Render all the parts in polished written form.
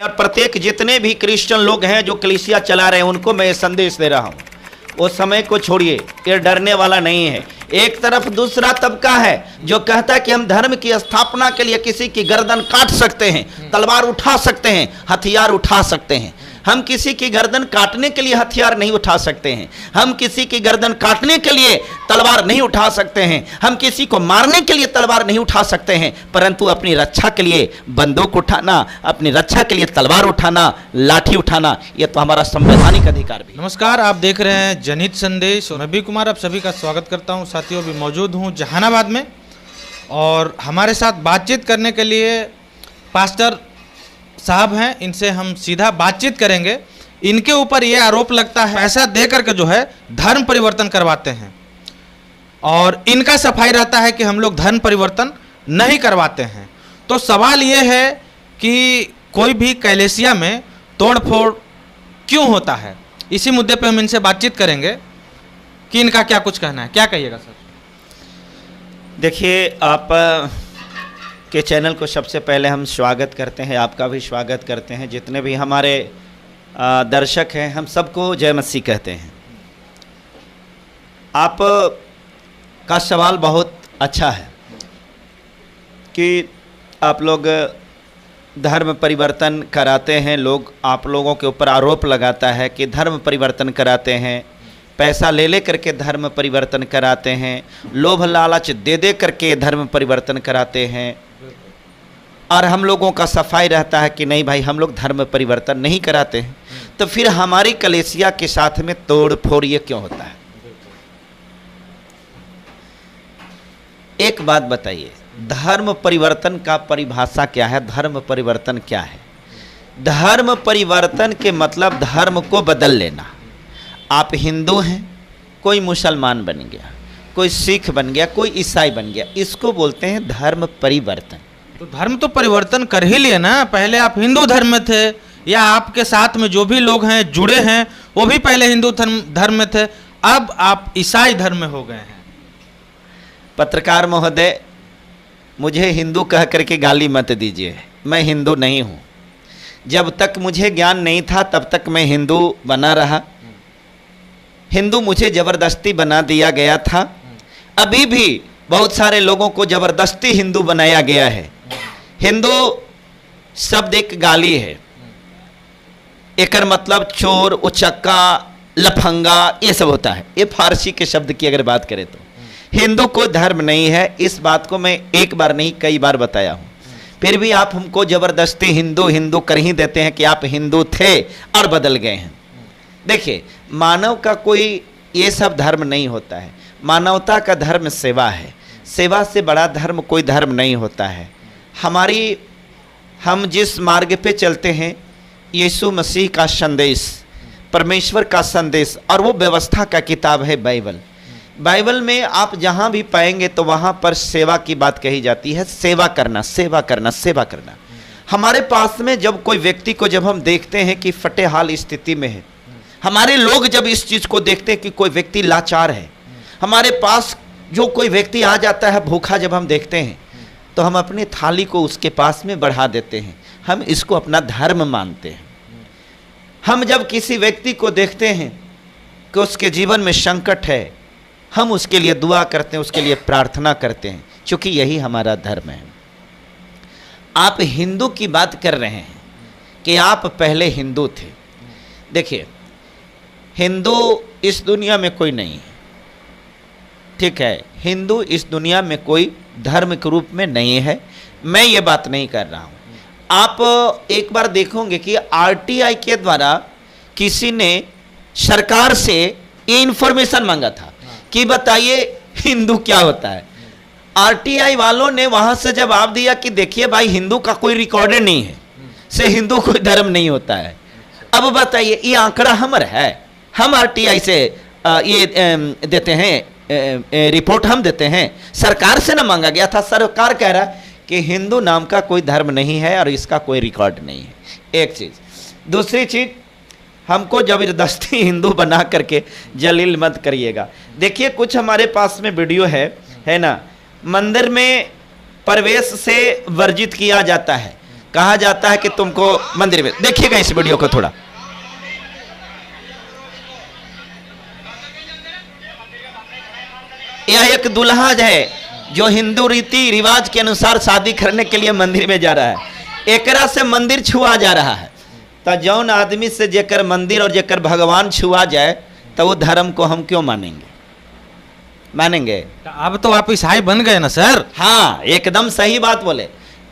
और प्रत्येक जितने भी क्रिश्चियन लोग हैं जो कलीसिया चला रहे हैं उनको मैं ये संदेश दे रहा हूँ, उस समय को छोड़िए, ये डरने वाला नहीं है। एक तरफ दूसरा तबका है जो कहता है कि हम धर्म की स्थापना के लिए किसी की गर्दन काट सकते हैं, तलवार उठा सकते हैं, हथियार उठा सकते हैं। हम किसी की गर्दन काटने के लिए हथियार नहीं उठा सकते हैं, हम किसी की गर्दन काटने के लिए तलवार नहीं उठा सकते हैं, हम किसी को मारने के लिए तलवार नहीं उठा सकते हैं, परंतु अपनी रक्षा के लिए बंदूक उठाना, अपनी रक्षा के लिए तलवार उठाना, लाठी उठाना, यह तो हमारा संवैधानिक अधिकार भी। नमस्कार, आप देख रहे हैं जनहित संदेश और मैं बी कुमार आप सभी का स्वागत करता हूं। साथियों, भी मौजूद हूं जहानाबाद में और हमारे साथ बातचीत करने के लिए पास्टर साहब हैं। इनसे हम सीधा बातचीत करेंगे। इनके ऊपर ये आरोप लगता है पैसा दे करके जो है धर्म परिवर्तन करवाते हैं और इनका सफाई रहता है कि हम लोग धर्म परिवर्तन नहीं करवाते हैं। तो सवाल ये है कि कोई भी कलीसिया में तोड़फोड़ क्यों होता है, इसी मुद्दे पे हम इनसे बातचीत करेंगे कि इनका क्या कुछ कहना है। क्या कहिएगा सर? देखिए, आप के चैनल को सबसे पहले हम स्वागत करते हैं, आपका भी स्वागत करते हैं। जितने भी हमारे दर्शक हैं, हम सबको जय मसीह कहते हैं। आप का सवाल बहुत अच्छा है कि आप लोग धर्म परिवर्तन कराते हैं। लोग आप लोगों के ऊपर आरोप लगाता है कि धर्म परिवर्तन कराते हैं, पैसा ले करके धर्म परिवर्तन कराते हैं, लोभ लालच दे करके धर्म परिवर्तन कराते हैं। और हम लोगों का सफाई रहता है कि नहीं भाई, हम लोग धर्म परिवर्तन नहीं कराते हैं। तो फिर हमारी कलीसिया के साथ में तोड़ फोड़ ये क्यों होता है? एक बात बताइए, धर्म परिवर्तन का परिभाषा क्या है? धर्म परिवर्तन क्या है? धर्म परिवर्तन के मतलब धर्म को बदल लेना। आप हिंदू हैं, कोई मुसलमान बन गया, कोई सिख बन गया, कोई ईसाई बन गया, इसको बोलते हैं धर्म परिवर्तन। तो धर्म तो परिवर्तन कर ही लिए ना। पहले आप हिंदू धर्म में थे, या आपके साथ में जो भी लोग हैं जुड़े हैं वो भी पहले हिंदू धर्म में थे, अब आप ईसाई धर्म में हो गए हैं। पत्रकार महोदय, मुझे हिंदू कह करके गाली मत दीजिए, मैं हिंदू नहीं हूँ। जब तक मुझे ज्ञान नहीं था तब तक मैं हिंदू बना रहा। हिंदू मुझे ज़बरदस्ती बना दिया गया था। अभी भी बहुत सारे लोगों को ज़बरदस्ती हिंदू बनाया गया है। हिंदू शब्द एक गाली है, एकर मतलब चोर, उचक्का, लफंगा, ये सब होता है। ये फारसी के शब्द की अगर बात करें तो हिंदू कोई धर्म नहीं है। इस बात को मैं एक बार नहीं कई बार बताया हूँ, फिर भी आप हमको ज़बरदस्ती हिंदू हिंदू कर ही देते हैं कि आप हिंदू थे और बदल गए हैं। देखिए, मानव का कोई ये सब धर्म नहीं होता है। मानवता का धर्म सेवा है। सेवा से बड़ा धर्म कोई धर्म नहीं होता है। हम जिस मार्ग पे चलते हैं, यीशु मसीह का संदेश, परमेश्वर का संदेश, और वो व्यवस्था का किताब है बाइबल। बाइबल में आप जहाँ भी पाएंगे तो वहाँ पर सेवा की बात कही जाती है। सेवा करना, सेवा करना, सेवा करना। हमारे पास में जब कोई व्यक्ति को जब हम देखते हैं कि फटे हाल स्थिति में है, हमारे लोग जब इस चीज़ को देखते हैं कि कोई व्यक्ति लाचार है, हमारे पास जो कोई व्यक्ति आ जाता है भूखा, जब हम देखते हैं तो हम अपनी थाली को उसके पास में बढ़ा देते हैं। हम इसको अपना धर्म मानते हैं। हम जब किसी व्यक्ति को देखते हैं कि उसके जीवन में संकट है, हम उसके लिए दुआ करते हैं, उसके लिए प्रार्थना करते हैं, क्योंकि यही हमारा धर्म है। आप हिंदू की बात कर रहे हैं कि आप पहले हिंदू थे। देखिए, हिंदू इस दुनिया में कोई नहीं है, ठीक है? हिंदू इस दुनिया में कोई धर्म के रूप में नहीं है। मैं ये बात नहीं कर रहा हूँ। आप एक बार देखोगे कि आरटीआई के द्वारा किसी ने सरकार से ये इन्फॉर्मेशन मांगा था कि बताइए हिंदू क्या होता है। आरटीआई वालों ने वहाँ से जवाब दिया कि देखिए भाई, हिंदू का कोई रिकॉर्ड नहीं है, से हिंदू कोई धर्म नहीं होता है। अब बताइए, ये आंकड़ा हमारा है, हम आरटीआई से ये देते हैं, रिपोर्ट हम देते हैं, सरकार से ना मांगा गया था। सरकार कह रहा है कि हिंदू नाम का कोई धर्म नहीं है और इसका कोई रिकॉर्ड नहीं है। एक चीज़। दूसरी चीज़, हमको ज़बरदस्ती हिंदू बना करके जलील मत करिएगा। देखिए, कुछ हमारे पास में वीडियो है ना, मंदिर में प्रवेश से वर्जित किया जाता है, कहा जाता है कि तुमको मंदिर में, देखिएगा इस वीडियो को थोड़ा। यह एक दुल्हा है जो हिंदू रीति रिवाज के अनुसार शादी करने के लिए मंदिर में जा रहा है, एकरा से मंदिर छुआ जा रहा है। तो जौन आदमी से जेकर मंदिर और जेकर भगवान छुआ जाए तो वो धर्म को हम क्यों मानेंगे? मानेंगे? अब तो आप ईसाई बन गए ना सर। हाँ, एकदम सही बात बोले।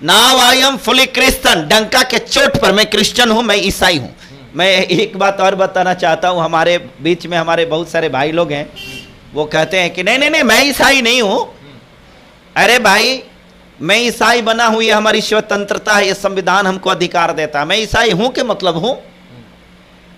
Now I am fully Christian, डंका के चोट पर मैं क्रिश्चियन हूं, मैं ईसाई हूं। मैं एक बात और बताना चाहता हूं, हमारे बीच में हमारे बहुत सारे भाई लोग हैं, वो कहते हैं कि नहीं नहीं नहीं मैं ईसाई नहीं हूं। अरे भाई, मैं ईसाई बना हूं, ये हमारी स्वतंत्रता है, ये संविधान हमको अधिकार देता है। मैं ईसाई हूं के मतलब हूं।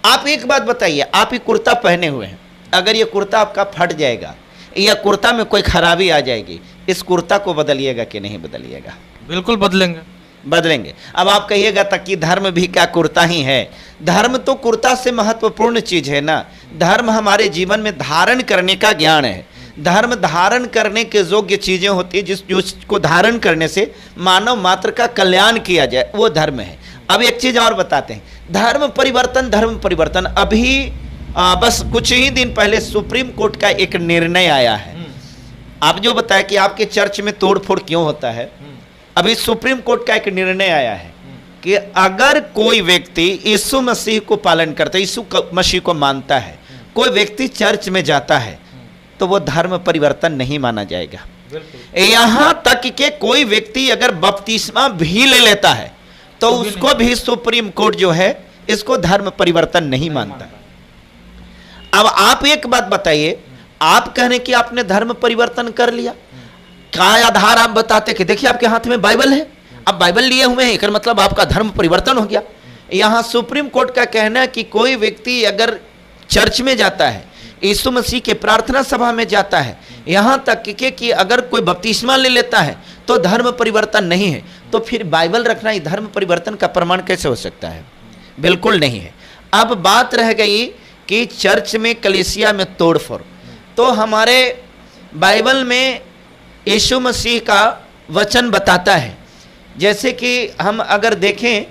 आप एक बात बताइए, आप ये कुर्ता पहने हुए हैं, अगर ये कुर्ता आपका फट जाएगा या कुर्ता में कोई खराबी आ जाएगी, इस कुर्ता को बदलिएगा कि नहीं बदलिएगा? बिल्कुल बदलेंगे, बदलेंगे। अब आप कहिएगा तक कि धर्म भी क्या कुर्ता ही है? धर्म तो कुर्ता से महत्वपूर्ण चीज है ना। धर्म हमारे जीवन में धारण करने का ज्ञान है। धर्म धारण करने के योग्य चीजें होती है, जिसको धारण करने से मानव मात्र का कल्याण किया जाए, वो धर्म है। अब एक चीज और बताते हैं, धर्म परिवर्तन। अभी बस कुछ ही दिन पहले सुप्रीम कोर्ट का एक निर्णय आया है। आप जो बताया कि आपके चर्च में तोड़फोड़ क्यों होता है, अभी सुप्रीम कोर्ट का एक निर्णय आया है कि अगर कोई व्यक्ति यीशु मसीह को पालन करता है, यीशु मसीह को मानता है, कोई व्यक्ति चर्च में जाता है, तो वो धर्म परिवर्तन नहीं माना जाएगा। यहां तक कि कोई व्यक्ति अगर बपतिस्मा भी ले लेता है तो उसको भी सुप्रीम कोर्ट जो है इसको धर्म परिवर्तन नहीं मानता। अब आप एक बात बताइए, आप कह रहे हैं कि आपने धर्म परिवर्तन कर लिया, क्या आधार आप बताते कि देखिए आपके हाथ में बाइबल है, आप बाइबल लिए हुए हैं, इसका मतलब आपका धर्म परिवर्तन हो गया। यहां सुप्रीम कोर्ट का कहना है कि कोई व्यक्ति अगर चर्च में जाता है, यीशु मसीह के प्रार्थना सभा में जाता है, यहां तक कि अगर कोई बपतिस्मा ले लेता है तो धर्म परिवर्तन नहीं है। तो फिर बाइबल रखना ही धर्म परिवर्तन का प्रमाण कैसे हो सकता है? बिल्कुल नहीं है। अब बात रह गई कि चर्च में, कलीसिया में तोड़फोड़, तो हमारे बाइबल में यीशु मसीह का वचन बताता है, जैसे कि हम अगर देखें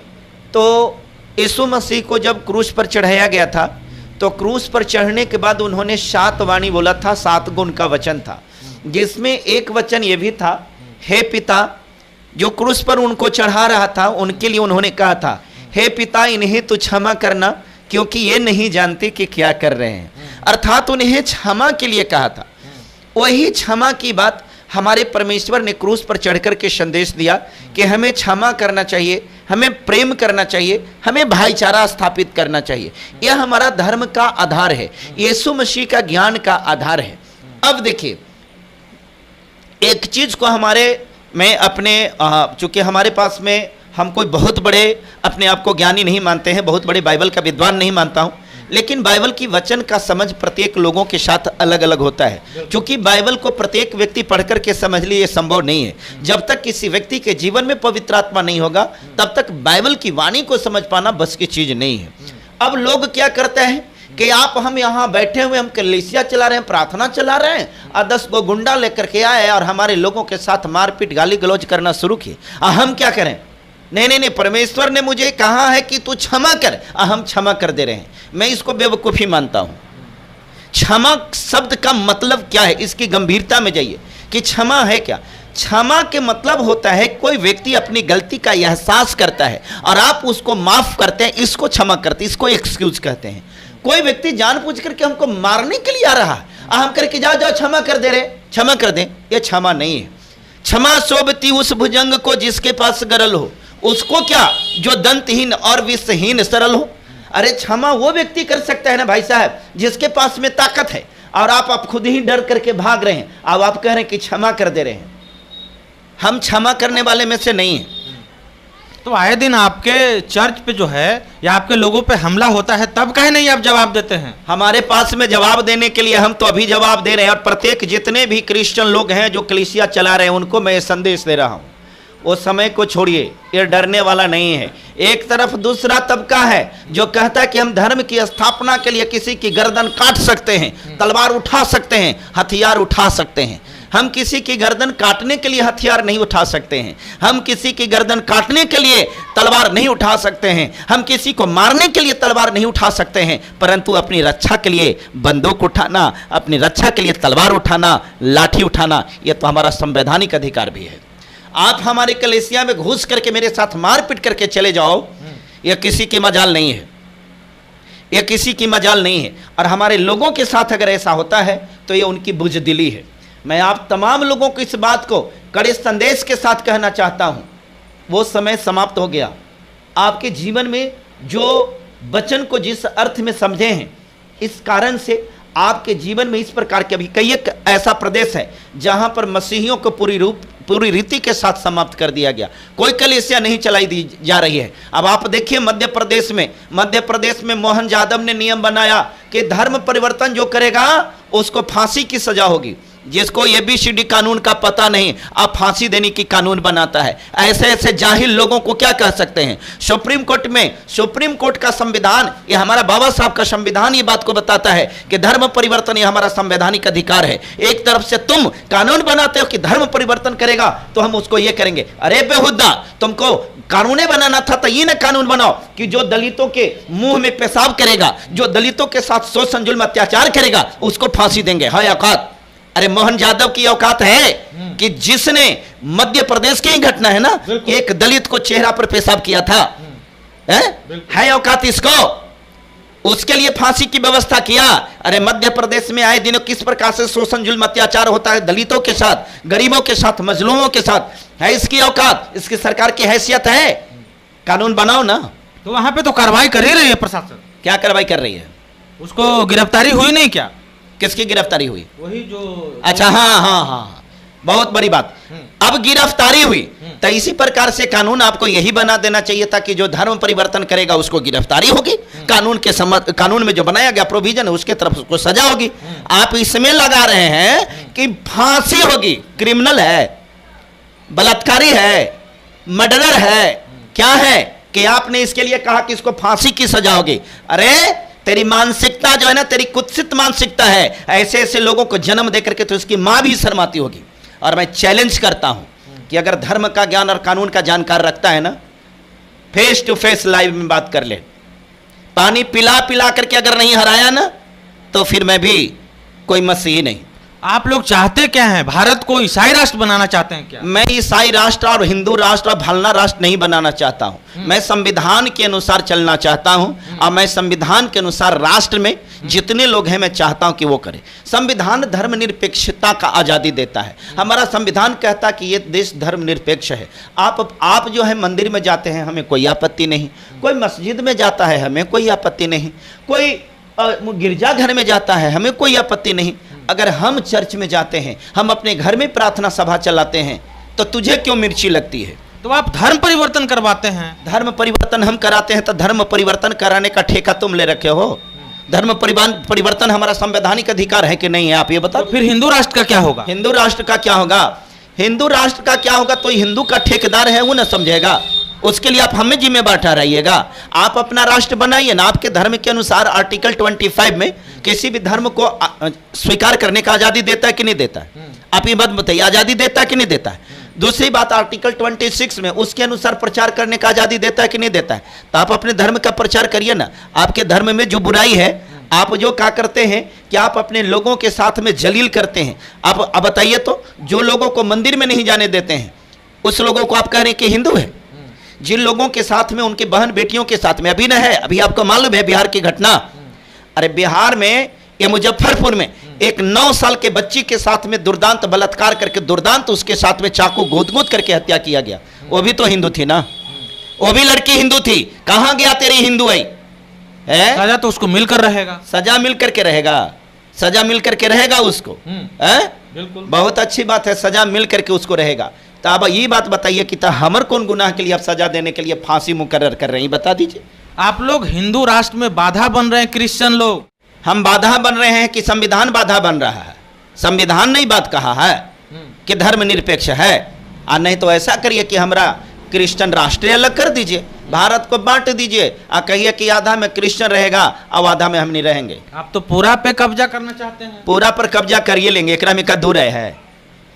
तो यीशु मसीह को जब क्रूस पर चढ़ाया गया था, तो क्रूस पर चढ़ने के बाद उन्होंने 7 वाणी बोला था, 7 गुण का वचन था, जिसमें एक वचन ये भी था, हे पिता, जो क्रूस पर उनको चढ़ा रहा था उनके लिए उन्होंने कहा था, हे पिता, इन्हें तो क्षमा करना क्योंकि ये नहीं जानते कि क्या कर रहे हैं। अर्थात उन्हें क्षमा के लिए कहा था। वही क्षमा की बात हमारे परमेश्वर ने क्रूस पर चढ़कर के संदेश दिया कि हमें क्षमा करना चाहिए, हमें प्रेम करना चाहिए, हमें भाईचारा स्थापित करना चाहिए। यह हमारा धर्म का आधार है, यीशु मसीह का ज्ञान का आधार है। अब देखिए, एक चीज को मैं अपने चूंकि हमारे पास में हम कोई बहुत बड़े अपने आप को ज्ञानी नहीं मानते हैं, बहुत बड़े बाइबल का विद्वान नहीं मानता हूं, लेकिन बाइबल की वचन का समझ प्रत्येक लोगों के साथ अलग अलग होता है। क्योंकि बाइबल को प्रत्येक व्यक्ति पढ़कर के समझ लिए ये संभव नहीं है। जब तक किसी व्यक्ति के जीवन में पवित्र आत्मा नहीं होगा तब तक बाइबल की वाणी को समझ पाना बस की चीज नहीं है। अब लोग क्या करते हैं कि हम यहाँ बैठे हुए, हम कलीसिया चला रहे हैं, प्रार्थना चला रहे हैं, और 10 गो गुंडा लेकर के आए और हमारे लोगों के साथ मारपीट गाली गलौज करना शुरू किए। हम क्या करें? नहीं, परमेश्वर ने मुझे कहा है कि तू क्षमा कर, हम क्षमा कर दे रहे हैं। मैं इसको बेवकूफ़ी मानता हूं। क्षमा शब्द का मतलब क्या है, इसकी गंभीरता में जाइए कि क्षमा है क्या। क्षमा के मतलब होता है कोई व्यक्ति अपनी गलती का एहसास करता है और आप उसको माफ करते हैं, इसको क्षमा करते हैं, इसको एक्सक्यूज कहते हैं। कोई व्यक्ति जानबूझ करके हमको मारने के लिए आ रहा है, हम करके जाओ जाओ क्षमा कर दे रहे, क्षमा कर दें, यह क्षमा नहीं है। क्षमा शोभती उस भुजंग को जिसके पास गरल हो, उसको क्या जो दंतहीन और विषहीन सरल हो। अरे क्षमा वो व्यक्ति कर सकता है ना भाई साहब जिसके पास में ताकत है, और आप खुद ही डर करके भाग रहे हैं। अब आप कह रहे हैं कि क्षमा कर दे रहे हैं, हम क्षमा करने वाले में से नहीं है। तो आए दिन आपके चर्च पे जो है या आपके लोगों पे हमला होता है, तब कहे नहीं आप जवाब देते हैं? हमारे पास में जवाब देने के लिए हम तो अभी जवाब दे रहे हैं, और प्रत्येक जितने भी क्रिश्चियन लोग हैं जो कलीसिया चला रहे हैं उनको मैं ये संदेश दे रहा हूं, वो समय को छोड़िए, ये डरने वाला नहीं है। एक तरफ दूसरा तबका है जो कहता है कि हम धर्म की स्थापना के लिए किसी की गर्दन काट सकते हैं, तलवार उठा सकते हैं, हथियार उठा सकते हैं। हम किसी की गर्दन काटने के लिए हथियार नहीं उठा सकते हैं, हम किसी की गर्दन काटने के लिए तलवार नहीं उठा सकते हैं, हम किसी को मारने के लिए तलवार नहीं उठा सकते हैं, परंतु अपनी रक्षा के लिए बंदूक उठाना, अपनी रक्षा के लिए तलवार उठाना, लाठी उठाना, यह तो हमारा संवैधानिक अधिकार भी है। आप हमारे कलेसिया में घुस करके मेरे साथ मारपीट करके चले जाओ, यह किसी की मजाल नहीं है, यह किसी की मजाल नहीं है। और हमारे लोगों के साथ अगर ऐसा होता है तो यह उनकी बुजदिली है। मैं आप तमाम लोगों को इस बात को कड़े संदेश के साथ कहना चाहता हूं, वो समय समाप्त हो गया। आपके जीवन में जो वचन को जिस अर्थ में समझे हैं, इस कारण से आपके जीवन में इस प्रकार के अभी कई एक ऐसा प्रदेश है जहां पर मसीहियों को पूरी रीति के साथ समाप्त कर दिया गया। कोई कलीसिया नहीं चलाई दी जा रही है। अब आप देखिए मध्य प्रदेश में मोहन यादव ने नियम बनाया कि धर्म परिवर्तन जो करेगा उसको फांसी की सजा होगी। जिसको ABCD कानून का पता नहीं, आप फांसी देने की कानून बनाता है। ऐसे ऐसे जाहिल लोगों को क्या कह सकते हैं। सुप्रीम कोर्ट का संविधान, ये हमारा बाबा साहब का संविधान ये बात को बताता है कि धर्म परिवर्तन ये हमारा संवैधानिक अधिकार है। एक तरफ से तुम कानून बनाते हो कि धर्म परिवर्तन करेगा तो हम उसको ये करेंगे। अरे बेहुदा, तुमको कानून बनाना था तो ये ना कानून बनाओ कि जो दलितों के मुंह में पेशाब करेगा, जो दलितों के साथ शोषण जुल्म अत्याचार करेगा, उसको फांसी देंगे। है औकात? अरे मोहन यादव की औकात है कि जिसने मध्य प्रदेश की ही घटना है ना, एक दलित को चेहरा पर पेशाब किया था, है औकात इसको? उसके लिए फांसी की व्यवस्था किया। अरे मध्य प्रदेश में आए दिनों किस प्रकार से शोषण जुल्म अत्याचार होता है दलितों के साथ, गरीबों के साथ, मजलूमों के साथ। है इसकी औकात? इसकी सरकार की हैसियत है? कानून बनाओ ना। तो वहां पे तो कार्रवाई कर ही रही है प्रशासन। क्या कार्रवाई कर रही है? उसको गिरफ्तारी हुई नहीं क्या? किसकी गिरफ्तारी हुई? वही जो, अच्छा, हाँ, बहुत बड़ी बात। अब गिरफ्तारी हुई तो इसी प्रकार से कानून आपको यही बना देना चाहिए था कि जो धर्म परिवर्तन करेगा उसको गिरफ्तारी होगी। कानून में जो बनाया गया प्रोविजन है उसके तरफ उसको सजा होगी। आप इसमें लगा रहे हैं कि फांसी होगी। क्रिमिनल है, बलात्कारी है, मर्डरर है। क्या है कि आपने इसके लिए कहा कि इसको फांसी की सजा होगी। अरे तेरी मानसिकता जो है ना, तेरी कुत्सित मानसिकता है। ऐसे ऐसे लोगों को जन्म देकर के तो इसकी मां भी शर्माती होगी। और मैं चैलेंज करता हूं कि अगर धर्म का ज्ञान और कानून का जानकार रखता है ना, फेस टू फेस लाइव में बात कर ले। पानी पिला पिला करके अगर नहीं हराया ना, तो फिर मैं भी कोई मसीही नहीं। आप लोग चाहते क्या हैं? भारत को ईसाई राष्ट्र बनाना चाहते हैं क्या? मैं ईसाई राष्ट्र और हिंदू राष्ट्र और भलना राष्ट्र नहीं बनाना चाहता हूं। मैं संविधान के अनुसार चलना चाहता हूं और मैं संविधान के अनुसार राष्ट्र में जितने लोग हैं मैं चाहता हूं कि वो करें। संविधान धर्मनिरपेक्षता का आजादी देता है। हमारा संविधान कहता है कि ये देश धर्मनिरपेक्ष है। आप जो है मंदिर में जाते हैं, हमें कोई आपत्ति नहीं। कोई मस्जिद में जाता है, हमें कोई आपत्ति नहीं। कोई गिरजाघर में जाता है, हमें कोई आपत्ति नहीं। अगर हम चर्च में जाते हैं, हम अपने घर में प्रार्थना सभा चलाते हैं, तो तुझे क्यों मिर्ची लगती है? तो आप धर्म परिवर्तन करवाते हैं। धर्म परिवर्तन हम कराते हैं तो धर्म परिवर्तन कराने का ठेका तुम ले रखे हो। धर्म परिवर्तन हमारा संवैधानिक अधिकार है कि नहीं है? आप ये बताओ। तो फिर हिंदू राष्ट्र का क्या होगा? हिंदू राष्ट्र का क्या होगा? हिंदू राष्ट्र का क्या होगा? तो हिंदू का ठेकेदार है वो ना समझेगा। उसके लिए आप हमें जिम्मेदार ठहराइएगा। आप अपना राष्ट्र बनाइए ना। आपके धर्म के अनुसार आर्टिकल 25 में किसी भी धर्म को स्वीकार करने का आजादी देता है कि नहीं देता है? आप ये बात बताइए, आजादी देता है कि नहीं देता है? दूसरी बात, आर्टिकल 26 में उसके अनुसार प्रचार करने का आजादी देता है कि नहीं देता है? तो आप अपने धर्म का प्रचार करिए ना। आपके धर्म में जो बुराई है, आप जो क्या करते हैं कि आप अपने लोगों के साथ में जलील करते हैं। आप बताइए तो, जो लोगों को मंदिर में नहीं जाने देते हैं उस लोगों को आप कह रहे हैं कि हिंदू है। जिन लोगों के साथ में, उनके बहन बेटियों के साथ में अभी न है, अभी आपको मालूम है बिहार की घटना। अरे बिहार में, ये मुजफ्फरपुर में एक 9 साल के बच्ची के साथ में दुर्दांत बलात्कार करके, दुर्दांत उसके साथ में चाकू गोद करके हत्या किया गया। वो भी तो हिंदू थी ना, वो भी लड़की हिंदू थी। कहां गया तेरी हिंदू है? सजा तो उसको मिलकर रहेगा। सजा मिल करके रहेगा, सजा मिल करके रहेगा उसको। बिल्कुल, बहुत अच्छी बात है, सजा मिल करके उसको रहेगा। तो अब ये बात बताइए कि हमर कौन गुनाह के लिए आप सजा देने के लिए फांसी मुकर्रर कर रहे हैं? बता दीजिए। आप लोग हिंदू राष्ट्र में बाधा बन रहे हैं, क्रिश्चियन लोग। हम बाधा बन रहे हैं कि संविधान बाधा बन रहा है? संविधान नहीं बात कहा है कि धर्मनिरपेक्ष है। और नहीं तो ऐसा करिए कि हमारा क्रिश्चियन राष्ट्र अलग कर दीजिए, भारत को बांट दीजिए और कहिए कि आधा में क्रिश्चियन रहेगा और आधा में हम नहीं रहेंगे। आप तो पूरा पे कब्जा करना चाहते हैं। पूरा पर कब्जा करिए लेंगे, एकरा में का दूर है।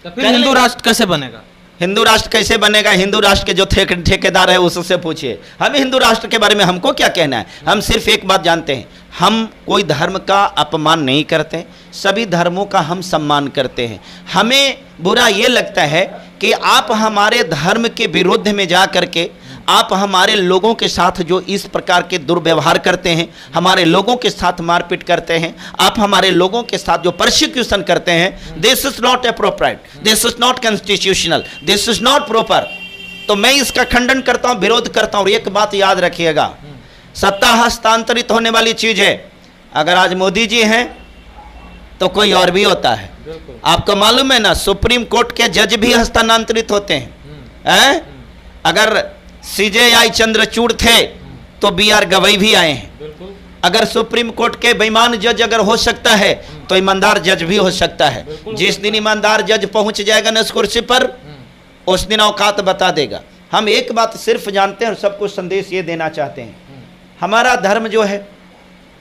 तो फिर हिंदू राष्ट्र कैसे बनेगा? हिंदू राष्ट्र कैसे बनेगा? हिंदू राष्ट्र के जो ठेकेदार है उससे पूछिए। हम हिंदू राष्ट्र के बारे में हमको क्या कहना है? हम सिर्फ एक बात जानते हैं, हम कोई धर्म का अपमान नहीं करते, सभी धर्मों का हम सम्मान करते हैं। हमें बुरा ये लगता है कि आप हमारे धर्म के विरुद्ध में जा करके आप हमारे लोगों के साथ जो इस प्रकार के दुर्व्यवहार करते हैं, हमारे लोगों के साथ मारपीट करते हैं, आप हमारे लोगों के साथ जो परसिक्यूशन करते हैं, this is not appropriate, this is not constitutional, this is not proper. तो मैं इसका खंडन करता हूं, विरोध करता हूं। और एक बात याद रखिएगा, सत्ता हस्तांतरित होने वाली चीज है। अगर आज मोदी जी हैं तो कोई और भी होता है। आपको मालूम है ना, सुप्रीम कोर्ट के जज भी हस्तांतरित होते हैं। अगर CJI चंद्रचूड़ थे तो BR गवई भी आए हैं। अगर सुप्रीम कोर्ट के बेईमान जज अगर हो सकता है तो ईमानदार जज भी हो सकता है। जिस दिन ईमानदार जज पहुंच जाएगा ना इस कुर्सी पर, उस दिन औकात बता देगा। हम एक बात सिर्फ जानते हैं और सबको संदेश ये देना चाहते हैं, हमारा धर्म जो है,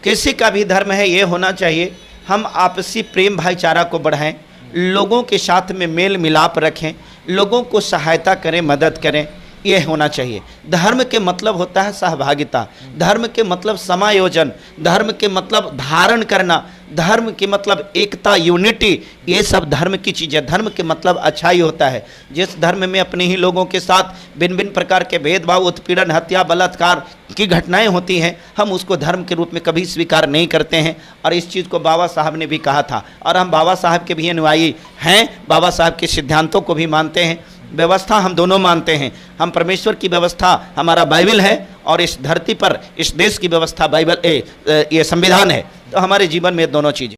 किसी का भी धर्म है, ये होना चाहिए हम आपसी प्रेम भाईचारा को बढ़ाएं, लोगों के साथ में मेल मिलाप रखें, लोगों को सहायता करें, मदद करें, ये होना चाहिए। धर्म के मतलब होता है सहभागिता, धर्म के मतलब समायोजन, धर्म के मतलब धारण करना, धर्म के मतलब एकता, यूनिटी, ये सब धर्म की चीज़ें। धर्म के मतलब अच्छाई होता है। जिस धर्म में अपने ही लोगों के साथ भिन्न भिन्न प्रकार के भेदभाव, उत्पीड़न, हत्या, बलात्कार की घटनाएं होती हैं, हम उसको धर्म के रूप में कभी स्वीकार नहीं करते हैं। और इस चीज़ को बाबा साहब ने भी कहा था, और हम बाबा साहब के भी अनुयायी हैं, बाबा साहब के सिद्धांतों को भी मानते हैं। व्यवस्था हम दोनों मानते हैं। हम परमेश्वर की व्यवस्था हमारा बाइबल है, और इस धरती पर इस देश की व्यवस्था बाइबल ये संविधान है। तो हमारे जीवन में दोनों चीज़ें